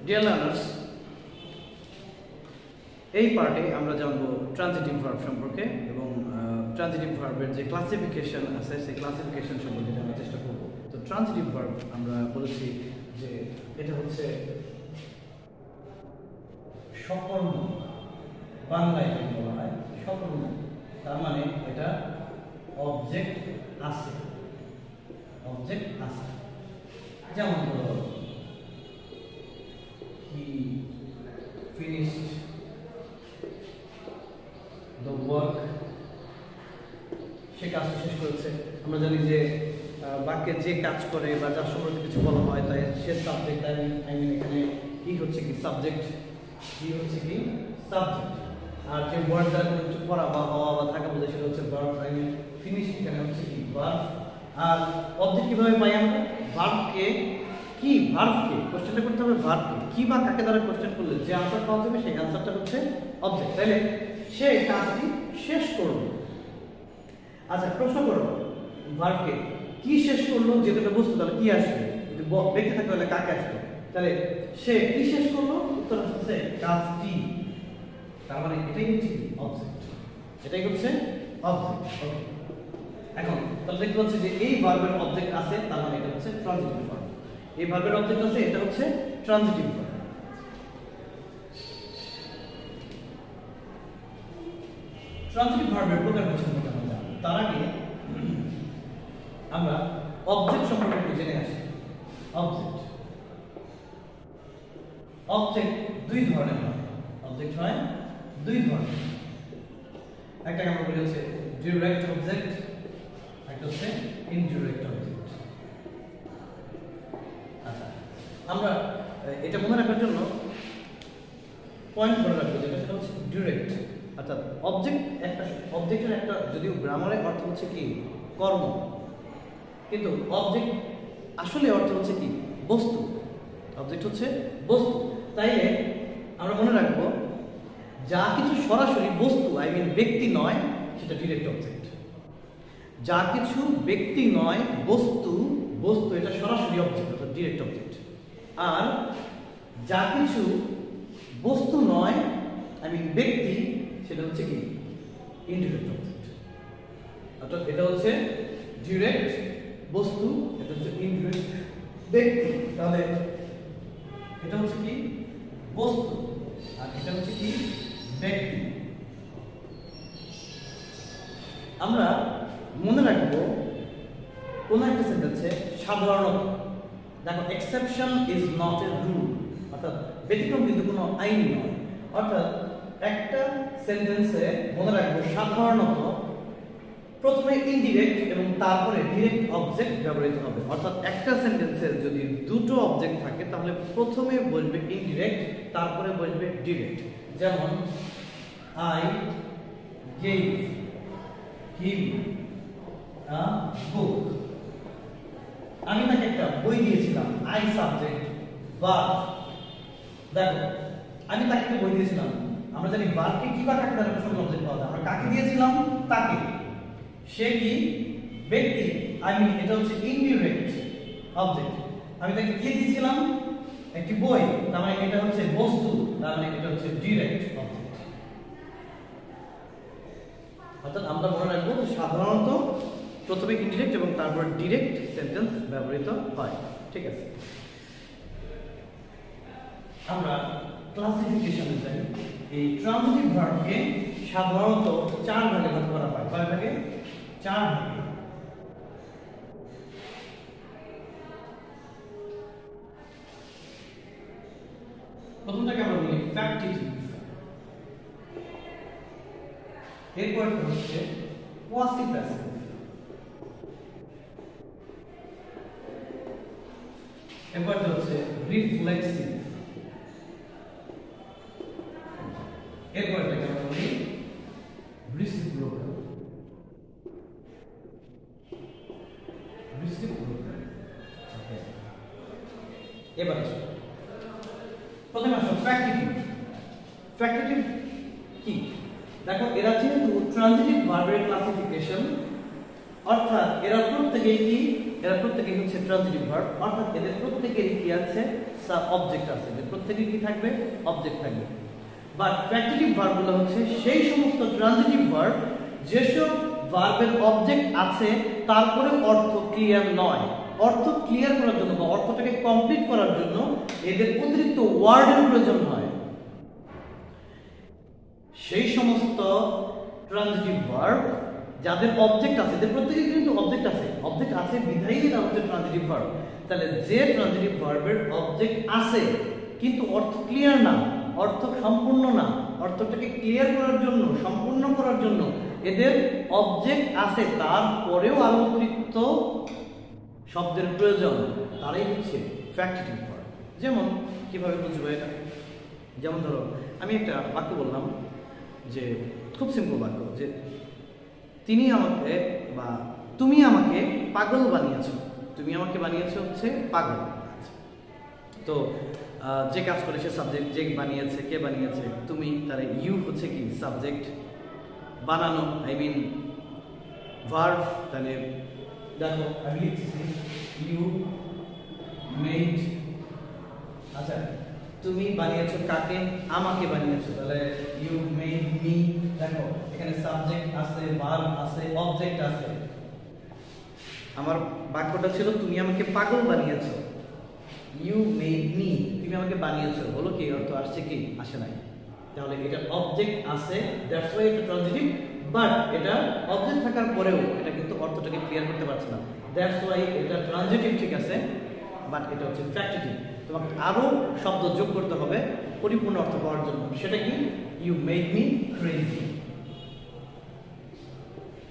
Dear learners, এই পার্টে আমরা জানবো ট্রানজিটিভ ভার্ব সম্পর্কে এবং ট্রানজিটিভ ভার্বের যে ক্লাসিফিকেশন আছে সেই ক্লাসিফিকেশন সম্পর্কে জানার চেষ্টা করব। তো ট্রানজিটিভ ভার্ব আমরা বলেছি যে এটা হচ্ছে সকর্ম, বাংলায় বলা হয় সকর্ম, তার মানে এটা অবজেক্ট আছে, অবজেক্ট আছে। যেমন ধরো he finished the work, সে কাজটা শেষ করেছে। আমরা জানি যে বাক্যে যে কাজ করে বা যার সম্পর্কে কিছু বলা হয় তাই সে সাবজেক্ট, আই মিন এখানে কি হচ্ছে কি সাবজেক্ট, কি হচ্ছে কি সাবজেক্ট। আর যে ওয়ার্ড দ্বারা কোনো কিছু করা বা হওয়া বা থাকা বোঝায় সেটা হচ্ছে ভার্ব, আই মিন ফিনিশ, এখানে হচ্ছে কি ভার্ব। আর অবজেক্ট কিভাবে পাই আমরা? ভার্বকে কি, ভার্বকে কোশ্চেনটা করতে হবে ভার্বকে কি বা কাকে দ্বারা কোশ্চেন করলে যে আনসার পাওয়া যাবে সেই আনসারটা হচ্ছে অবজেক্ট। তাহলে সে কাজটি শেষ করবে। আচ্ছা, প্রশ্ন করো ভার্বকে কি শেষ করলো, যেটা বস্তু তাহলে কি আসবে, যদি ব্যক্তি থাকে তাহলে কাকে আসবে? তাহলে সে কি শেষ করলো, উত্তর আসছে কাজটি। তার মানে এটাই হচ্ছে কি অবজেক্ট, এটাই হচ্ছে অবজেক্ট। এখন তাহলে দেখতে পাচ্ছি যে এই ভার্বের অবজেক্ট আছে, তার মানে এটা হচ্ছে ট্রানজিটিভ ভার্ব। এই ভার্বের অবজেক্ট আছে, এটা হচ্ছে ট্রানজিটিভ ভার্ব। ট্রানজিটিভ ভার্বের প্রকার হচ্ছে আমরা জানি। তার আগে আমরা অবজেক্ট সম্পর্কে একটু জেনে আসি। অবজেক্ট, অবজেক্ট দুই ধরনের হয়। অবজেক্ট হয় দুই ধরনের। একটা আমরা বলি হচ্ছে ডিরেক্ট অবজেক্ট, একটা হচ্ছে ইনডিরেক্ট অবজেক্ট। আচ্ছা, আমরা এটা মনে রাখার জন্য পয়েন্ট ধরে রাখবো, যেটা সেটা হচ্ছে ডিরেক্ট। অর্থাৎ অবজেক্ট, একটা অবজেক্টের একটা যদিও গ্রামারের অর্থ হচ্ছে কি কর্ম, কিন্তু অবজেক্ট আসলে অর্থ হচ্ছে কি বস্তু। অবজেক্ট হচ্ছে বস্তু। তাইলে আমরা মনে রাখবো যা কিছু সরাসরি বস্তু, আই মিন ব্যক্তি নয়, সেটা ডিরেক্ট অবজেক্ট। যা কিছু ব্যক্তি নয় বস্তু, বস্তু এটা সরাসরি অবজেক্ট, অর্থাৎ ডিরেক্ট অবজেক্ট। আর যা কিছু বস্তু নয়, আই মিন ব্যক্তি, সেটা হচ্ছে কি ইনডিরেক্ট অবজেক্ট। অর্থাৎ এটা হচ্ছে ডিরেক্ট বস্তু, এটা হচ্ছে ইনডিরেক্ট ব্যক্তি। তাহলে এটা হচ্ছে কি বস্তু আর এটা হচ্ছে কি ব্যক্তি। আমরা মনে রাখবো কোন একটা সেন্টেন্সে সাধারণত, দেখো exception is not a rule, অর্থাৎ ব্যতিক্রম কিন্তু কোনো আইন নয়। অর্থাৎ একটা সেন্টেন্সে মনে রাখবো সাধারণত প্রথমে ইনডিরেক্ট এবং তারপরে ডিরেক্ট অবজেক্ট ব্যবহৃত হবে। অর্থাৎ একটা সেন্টেন্সের যদি দুটো অবজেক্ট থাকে তাহলে প্রথমে বলবে ইনডিরেক্ট, তারপরে বলবে ডিরেক্ট। যেমন আই গেভ হিম আ বুক, আমি তাকে একটা বই দিয়েছিলাম। I subject verb. দেখো আমি তাকে একটা বই দিয়েছিলাম, আমরা জানি ভার্বকে কি বা কাকে দ্বারা কোন অবজেক্ট পাওয়া যায়, আমরা কাকে দিয়েছিলাম তাকে। সে কি ব্যক্তি, আই মিন এটা হচ্ছে ইনডিরেক্ট অবজেক্ট। আমি তাকে কি দিয়েছিলাম একটি বই, তার মানে এটা হচ্ছে বস্তু, তার মানে এটা হচ্ছে ডিরেক্ট অবজেক্ট। অর্থাৎ আমরা মনে রাখবো যে সাধারণত প্রথমে ইনডিরেক্ট এবং তারপর ডিরেক্ট সেন্টেন্স ব্যবহৃত হয়। ঠিক আছে, আমরা ক্লাসিফিকেশনে যাই। এই ট্রানজিটিভ ভার্বকে সাধারণত চার ভাগে ভাগ করা হয়। কয় ভাগে? চার ভাগে। প্রথমটাকে আমরা বলি ফ্যাক্টিটিভ, এরপর হচ্ছে কোয়াসি প্যাসিভ, এরপর হচ্ছে রিফ্লেক্সিভ, এরপর এটাকে আমরা বলি রিসিপ্রোকাল। রিসিপ্রোকাল। এবার প্রথমে আসো ফ্যাক্টিটিভ। ফ্যাক্টিটিভ কি? দেখো এরা যেহেতু ট্রানজিটিভ ভার্বের ক্লাসিফিকেশন, অর্থাৎ এরা প্রত্যেকেই কি এরা প্রত্যেকেই হচ্ছে ট্রানজিটিভ ভার্ব, অর্থাৎ এদের প্রত্যেকেরই কি আছে, অবজেক্ট আছে, এদের প্রত্যেকেই কি থাকবে, অবজেক্ট থাকবে। বাট ফ্যাক্টিটিভ ভার্বগুলো হচ্ছে সেই সমস্ত ট্রানজিটিভ ভার্ব যেসব ভার্বের অবজেক্ট আছে তারপরে অর্থ ক্লিয়ার নয়। অর্থ ক্লিয়ার করার জন্য বা অর্থটাকে কমপ্লিট করার জন্য এদের অতিরিক্ত ওয়ার্ডের প্রয়োজন হয়। সেই সমস্ত ট্রানজিটিভ ভার্ব যাদের অবজেক্ট আছে, এদের প্রত্যেকেই কিন্তু অবজেক্ট আছে বিধায়ী না হচ্ছে ট্রানজিটিভ ভার্ব। তাহলে যে ট্রানজিটিভ ভার্বের অবজেক্ট আছে কিন্তু অর্থ ক্লিয়ার না, অর্থ সম্পূর্ণ না, অর্থটাকে ক্লিয়ার করার জন্য, সম্পূর্ণ করার জন্য এদের অবজেক্ট আছে, তারপরেও আরো অতিরিক্ত শব্দের প্রয়োজন, তারাই হচ্ছে ফ্যাক্টিটিভ ভার্ব। যেমন কিভাবে বুঝবো এটা? যেমন ধরো আমি একটা বাক্য বললাম, যে খুব সিম্পল বাক্য, যে তিনি আমাকে বা তুমি আমাকে পাগল বানিয়েছো। তুমি আমাকে বানিয়েছো হচ্ছে পাগল। তো যে কাজ করে সে সাবজেক্ট, যে বানিয়েছে, কে বানিয়েছে, তুমি, তাহলে ইউ হচ্ছে কি সাবজেক্ট, বানানো আই মিন ভার্ব। তাহলে দেখো আমি লিখছি ইউ মেড। আচ্ছা, তুমি বানিয়েছো কাকে, আমাকে বানিয়েছো, তাহলে ইউ মেড মি। দেখো এখানে সাবজেক্ট আছে, ভার্ব আছে, অবজেক্ট আছে। আমার বাক্যটা ছিল তুমি আমাকে পাগল বানিয়েছো, ইউ মেড মি, তুমি আমাকে বানিয়েছো, হলো কি অর্থ আসছে কি, আসে নাই। তাহলে এটা অবজেক্ট আছে, দ্যাটস ওয়াই এটা ট্রানজিটিভ। বাট এটা অবজেক্ট থাকার পরেও এটা কিন্তু অর্থটাকে ক্লিয়ার করতে পারছে না, দ্যাটস ওয়াই এটা ট্রানজিটিভ, ঠিক আছে, বাট এটা হচ্ছে ফ্যাক্টিটিভ। তোমাকে আরো শব্দ যোগ করতে হবে পরিপূর্ণ অর্থ পাওয়ার জন্য। সেটা কি, you made me crazy,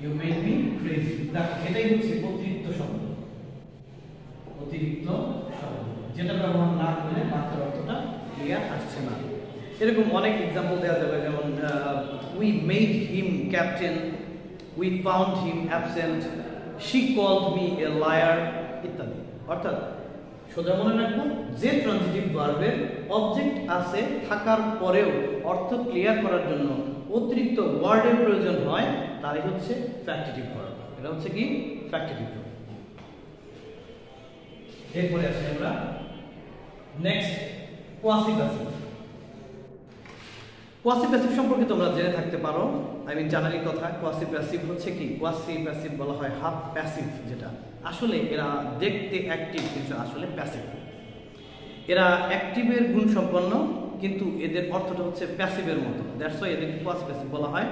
you made me crazy. দেখো এটাই হচ্ছে অতিরিক্ত শব্দ, অতিরিক্ত শব্দ যেটা ব্যবহার না করলে বাক্যের অর্থটা ক্লিয়ার আসছে না। এরকম অনেক এক্সাম্পল দেওয়া যাবে, যেমন we made him captain, we found him absent, she called me a liar ইত্যাদি। অর্থাৎ সোজা মনে রাখবো, যে ট্রানজিটিভ ভার্বের অবজেক্ট আছে থাকার পরেও অর্থ ক্লিয়ার করার জন্য অতিরিক্ত ওয়ার্ডের প্রয়োজন হয়, তারই হচ্ছে ফ্যাক্টিটিভ ভার্ব। এটা হচ্ছে কি ফ্যাক্টিটিভ ভার্ব। এরপরে আসি আমরা next quasi passive. Quasi passive সম্পর্কে তোমরা জেনে থাকতে পারো, আই মিন জানারই কথা। কোয়াসি প্যাসিভ হচ্ছে কি, কোয়াসি প্যাসিভ বলা হয় হাফ প্যাসিভ, যেটা আসলে এরা দেখতে অ্যাক্টিভ কিন্তু আসলে প্যাসিভ। এরা অ্যাক্টিভের গুণ সম্পন্ন কিন্তু এদের অর্থটা হচ্ছে প্যাসিভের মতো, দ্যাটস ওয়াই এদেরকে কোয়াসি প্যাসিভ বলা হয়।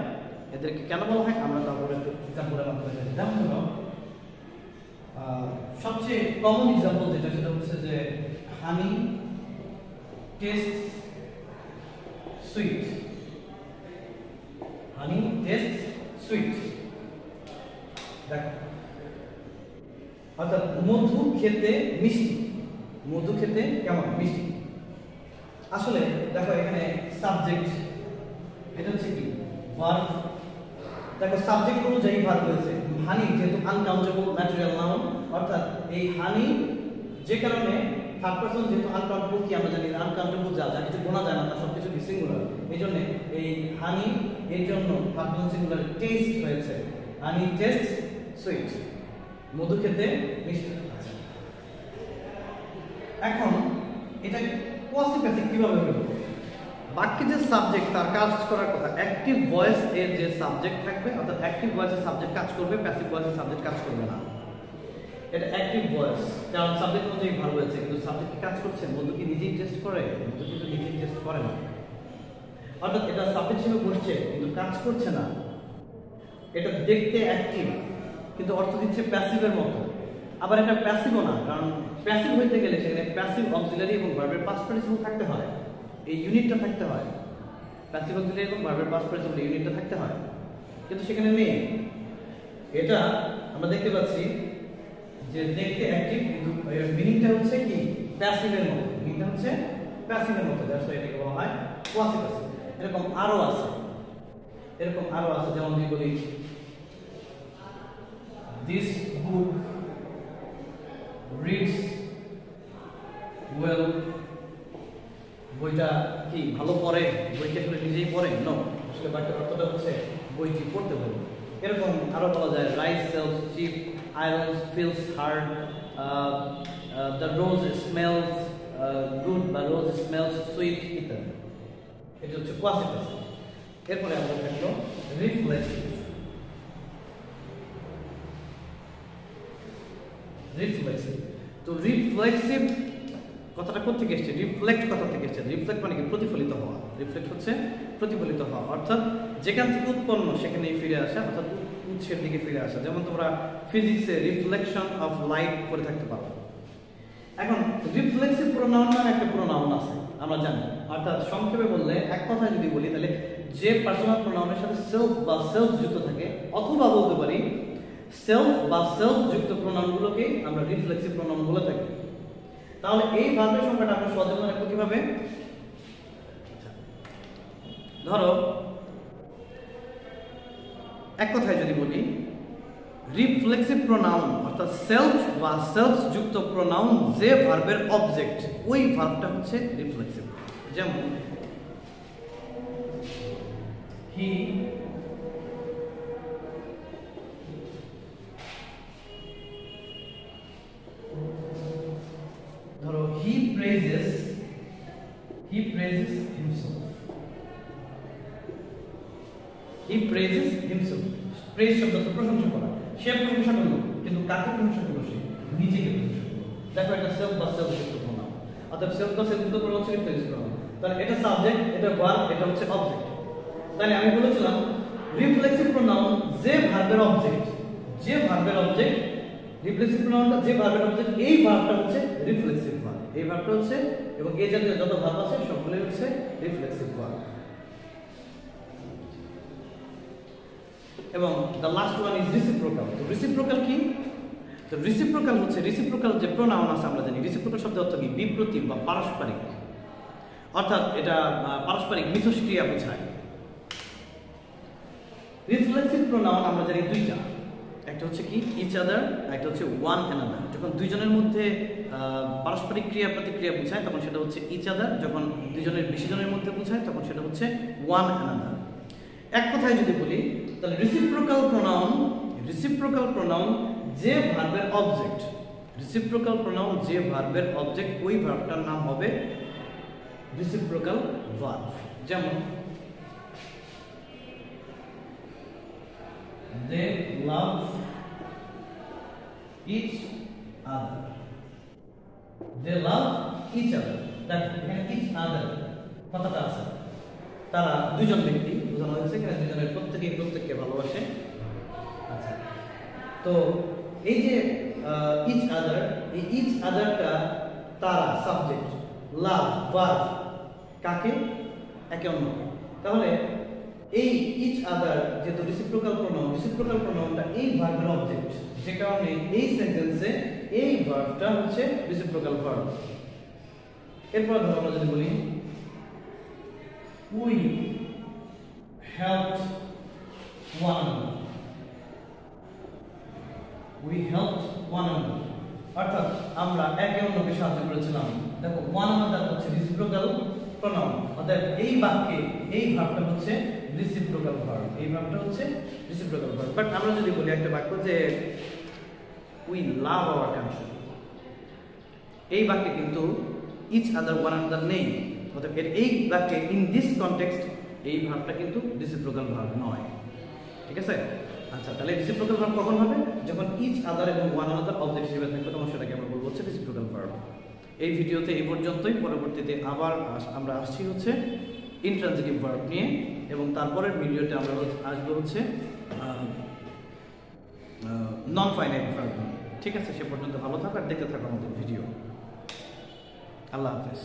এদেরকে কেন বলা হয় আমরা তারপরে একটু এক্সাম্পলের মাধ্যমে জানি। যেমন ধরো সবচেয়ে কমন এক্সাম্পল যেটা, সেটা হচ্ছে যে honey taste sweet, honey taste sweet. দেখো অর্থাৎ মধু খেতে মিষ্টি, মধু খেতে কেমন, মিষ্টি। আসলে দেখো এখানে সাবজেক্ট, এটা হচ্ছে কি ভার্ব। দেখো সাবজেক্ট অনুযায়ী ভার্ব হয়েছে। হানি যেহেতু আনকাউন্টেবল ম্যাটেরিয়াল নাউন, অর্থাৎ এই হানি যে কারণে থার্ড পারসন, যেহেতু আনকাউন্টেবল কি আমরা জানি, আনকাউন্টেবল যা যা কিছু গোনা যায় না তার সবকিছু কি সিঙ্গুলার, এই জন্য এই হানি এর জন্য থার্ড পারসন সিঙ্গুলার টেস্ট হয়েছে, হানি টেস্ট সুইট, মধু খেতে মিষ্টি। এখন এটা কোয়াসি প্যাসিভ কিভাবে হলো? বাক্যে যে সাবজেক্ট তার কাজ করার কথা, অ্যাক্টিভ ভয়েস এর যে সাবজেক্ট থাকবে, অর্থাৎ অ্যাক্টিভ ভয়েসের সাবজেক্ট কাজ করবে, প্যাসিভ ভয়েসের সাবজেক্ট কাজ করবে না। এটা অ্যাক্টিভ ভয়েস, কারণ সাবজেক্ট অনুযায়ী ভালো হয়েছে, কিন্তু সাবজেক্ট কি কাজ করছে? মধু কি নিজেই টেস্ট করে? মধু কিন্তু নিজেই টেস্ট করে না। অর্থাৎ এটা সাবজেক্ট হিসেবে বসছে কিন্তু কাজ করছে না। এটা দেখতে অ্যাক্টিভ কিন্তু অর্থ দিচ্ছে প্যাসিভের মতো। আবার এটা প্যাসিভও না, কারণ প্যাসিভ হইতে গেলে সেখানে প্যাসিভ অক্সিলারি এবং ভার্বের পাস্ট পার্টিসিপল থাকতে হয়, এই ইউনিটটা থাকতে হয়। প্যাসিভ অক্সিলারি এবং ভার্বের পাস্ট পার্টিসিপল ইউনিটটা থাকতে হয়, কিন্তু সেখানে নেই। এটা আমরা দেখতে পাচ্ছি যে দেখতে অ্যাক্টিভ কিন্তু মিনিংটা হচ্ছে কি প্যাসিভের মতো, মিনিংটা হচ্ছে প্যাসিভের মতো, দ্যাটস হোয়াই এটাকে বলা হয় কোয়াসি প্যাসিভ। এরকম আরো আছে, যেমন আমি বলি দিস বুক রিডস ওয়েল, বইটা কি ভালো পড়ে? বইকে আসলে নিজেই পড়ে? নো, আসলে বাক্যের অর্থটা হচ্ছে বইটি পড়তে ভালো। এরকম আরো বলা যায় rice sells cheap, iron feels hard, the rose smells good বা rose smells sweet ইত্যাদি। এটা হচ্ছে কোয়াসিটাস। এরপরে আমরা দেখব রিফ্লেক্সিভ। রিফ্লেক্সিভ তো রিফ্লেক্সিভ কথাটা কোথা থেকে এসেছে? রিফ্লেক্ট কথা থেকে এসেছে। রিফ্লেক্ট মানে কি? প্রতিফলিত হওয়া। রিফ্লেক্ট হচ্ছে প্রতিফলিত হওয়া, অর্থাৎ যেখান থেকে উৎপন্ন সেখানেই ফিরে আসা, অর্থাৎ উৎসের দিকে ফিরে আসা। যেমন তোমরা ফিজিক্সে রিফ্লেকশন অফ লাইট করে থাকতে পারো। এখন রিফ্লেক্সিভ প্রোনাউন নামে একটা প্রোনাউন আছে আমরা জানি, অর্থাৎ সংক্ষেপে বললে এক কথায় যদি বলি তাহলে যে পার্সোনাল প্রোনাউনের সাথে সেলফ বা সেলফ যুক্ত থাকে, অথবা বলতে পারি সেলফ বা সেলফ যুক্ত প্রোনাউনগুলোকে আমরা রিফ্লেক্সিভ প্রোনাউন বলে থাকি। তাহলে এই ভার্বের সংখ্যাটা আমরা সহজে মনে রাখবো কিভাবে? ধরো এক কথায় যদি বলি রিফ্লেক্সিভ প্রোনাউন অর্থাৎ সেলফ বা সেলফ যুক্ত প্রোনাউন যে ভার্বের অবজেক্ট, ওই ভার্বটা হচ্ছে রিফ্লেক্সিভ। যেমন হি ধরো হি প্রেজেস হিমসেলফ। হি প্রেজেস হিমসেলফ। প্রেজ শব্দ তো প্রশংসা করা। সে প্রশংসা করলো, কিন্তু কাকে প্রশংসা করলো? সে নিজেকে প্রশংসা করলো। দেখো এটা সেলফ বা সেলফ যুক্ত প্রোনাউন, অর্থাৎ সেলফ বা সেলফ যুক্ত প্রোনাউন হচ্ছে রিফ্লেক্সিভ প্রোনাউন। তাহলে এটা সাবজেক্ট, এটা ভার্ব, এটা হচ্ছে অবজেক্ট। তাহলে আমি বলেছিলাম রিফ্লেক্সিভ প্রোনাউন যে ভার্বের অবজেক্ট, যে ভার্বের অবজেক্ট, রিফ্লেক্সিভ প্রোনাউনটা যে ভার্বের অবজেক্ট, এই ভার্বটা হচ্ছে রিফ্লেক্সিভ ভার্ব। এই ভার্বটা হচ্ছে, এবং এই জাতীয় যত ভার্ব আছে সবগুলোই হচ্ছে রিফ্লেক্সিভ ভার্ব। এবং the last one is reciprocal। তো রিসিপ্রোকাল কি? তো রিসিপ্রোকাল হচ্ছে, রিসিপ্রোকাল যে প্রোনাউন আছে আমরা জানি, রিসিপ্রোকাল শব্দের অর্থ কি? বিপ্রতীক বা পারস্পরিক, অর্থাৎ এটা পারস্পরিক মিথস্ক্রিয়া বোঝায়। রিফ্লেক্সিভ প্রোনাউন আমরা জানি দুইটা, একটা হচ্ছে কি ইচ আদার, একটা হচ্ছে ওয়ান অ্যানাদার। যখন দুইজনের মধ্যে পারস্পরিক ক্রিয়া প্রতিক্রিয়া বোঝায় তখন সেটা হচ্ছে ইচ আদার, যখন দুইজনের বেশি জনের মধ্যে বোঝায় তখন সেটা হচ্ছে ওয়ান অ্যানাদার। এক কথায় যদি বলি তাহলে রিসিপ্রোকাল প্রোনাউন যে ভার্বের অবজেক্ট, রিসিপ্রোকাল প্রোনাউন যে ভার্বের অবজেক্ট, ওই ভার্বটার নাম হবে রিসিপ্রোকাল ভার্ব। যেমন they love each other। they love each other, দেখো এখানে each other কথাটা আছে, তারা দুজন ব্যক্তি বোঝানো হয়েছে, এখানে দুজনের প্রত্যেকেই প্রত্যেককে ভালোবাসে। আচ্ছা, তো এই যে ইচ আদার, এই ইচ আদারটা তারা সাবজেক্ট, লাভ ভার্ব, কাকে? একে অন্যকে। তাহলে এই ইচ আদার যেহেতু রিসিপ্রোকাল প্রোনাউনটা এই ভার্বের অবজেক্ট, যে কারণে এই সেন্টেন্সে এই ভার্বটা হচ্ছে রিসিপ্রোকাল ভার্ব। এরপর ধরো আমরা যদি বলি we helped one another। we helped one another অর্থাৎ আমরা একে অন্যকে সাহায্য করেছিলাম। দেখো one another হচ্ছে রিসিপ্রোকাল প্রোনাউন, অর্থাৎ এই বাক্যে এই ভার্বটা হচ্ছে রিসিপ্রোকাল ভার্ব, এই ভার্বটা হচ্ছে রিসিপ্রোকাল ভার্ব। বাট আমরা যদি বলি একটা বাক্য যে we love our country, এই বাক্যে কিন্তু each other one another নেই, অর্থাৎ এই বাক্যে ইন দিস কনটেক্সট এই ভার্বটা কিন্তু রিসিপ্রোকাল ভার্ব নয়। ঠিক আছে? আচ্ছা, তাহলে রিসিপ্রোকাল ভার্ব কখন হবে? যখন ইচ আদার এবং ওয়ান আনাদার অবজেক্ট হিসেবে থাকবে, তখন সেটাকে আমরা বলবো হচ্ছে রিসিপ্রোকাল ভার্ব। এই ভিডিওতে এই পর্যন্তই। পরবর্তীতে আবার আমরা আসছি হচ্ছে ইন্ট্রানজিটিভ ভার্ব নিয়ে, এবং তারপরের ভিডিওতে আমরা আসবো হচ্ছে নন ফাইনাইট ভার্ব। ঠিক আছে? সে পর্যন্ত ভালো থাকো আর দেখতে থাকো আমাদের ভিডিও। আল্লাহ হাফেজ।